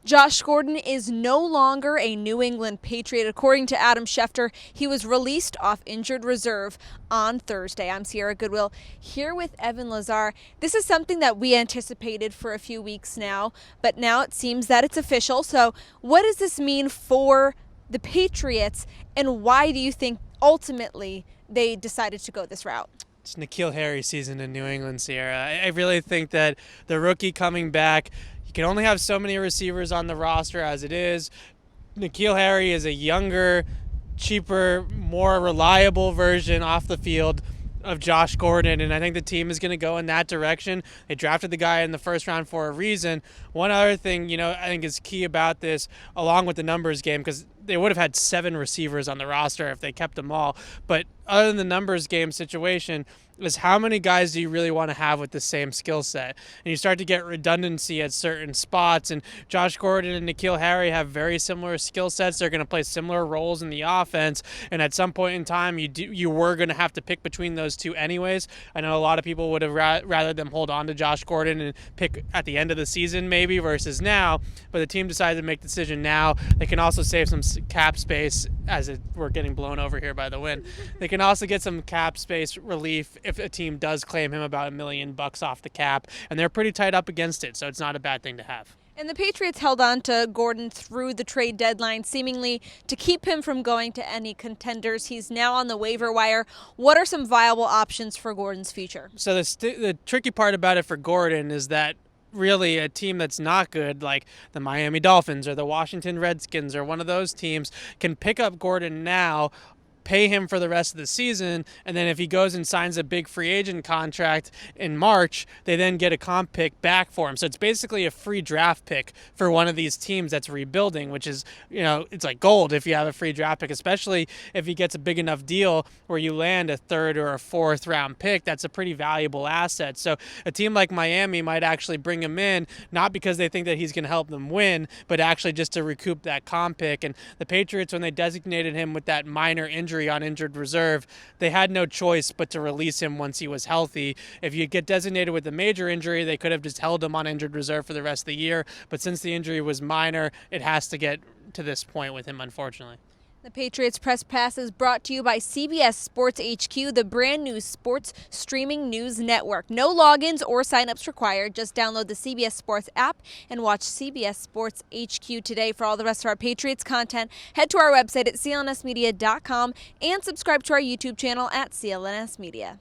Josh Gordon is no longer a New England Patriot. According to Adam Schefter, he was released off injured reserve on Thursday. I'm Sierra Goodwill here with Evan Lazar. This is something that we anticipated for a few weeks now, but now it seems that it's official. So what does this mean for the Patriots, and why do you think ultimately they decided to go this route? It's N'Keal Harry season in New England, Sierra. I really think that the rookie coming back, you can only have so many receivers on the roster as it is. N'Keal Harry is a younger, cheaper, more reliable version off the field of Josh Gordon, and I think the team is going to go in that direction. They drafted the guy in the first round for a reason. One other thing, I think is key about this, along with the numbers game, because they would have had 7 receivers on the roster if they kept them all. But other than the numbers game situation, is how many guys do you really want to have with the same skill set? And you start to get redundancy at certain spots. And Josh Gordon and N'Keal Harry have very similar skill sets. They're going to play similar roles in the offense. And at some point in time, you were going to have to pick between those two anyways. I know a lot of people would have rather them hold on to Josh Gordon and pick at the end of the season maybe versus now. But the team decided to make the decision now. They can also save some cap space we're getting blown over here by the wind. They can also get some cap space relief if a team does claim him about $1 million off the cap, and they're pretty tight up against it, so it's not a bad thing to have. And the Patriots held on to Gordon through the trade deadline, seemingly to keep him from going to any contenders. He's now on the waiver wire. What are some viable options for Gordon's future? So the tricky part about it for Gordon is that really a team that's not good, like the Miami Dolphins or the Washington Redskins or one of those teams, can pick up Gordon now, pay him for the rest of the season, and then if he goes and signs a big free agent contract in March, they then get a comp pick back for him. So it's basically a free draft pick for one of these teams that's rebuilding, which is, it's like gold if you have a free draft pick, especially if he gets a big enough deal where you land a 3rd or a 4th round pick. That's a pretty valuable asset. So a team like Miami might actually bring him in, not because they think that he's going to help them win, but actually just to recoup that comp pick. And the Patriots, when they designated him with that minor injury on injured reserve, they had no choice but to release him once he was healthy. If you get designated with a major injury, they could have just held him on injured reserve for the rest of the year. But since the injury was minor, it has to get to this point with him, unfortunately. The Patriots Press Pass is brought to you by CBS Sports HQ, the brand new sports streaming news network. No logins or signups required. Just download the CBS Sports app and watch CBS Sports HQ today. For all the rest of our Patriots content, head to our website at clnsmedia.com and subscribe to our YouTube channel at CLNS Media.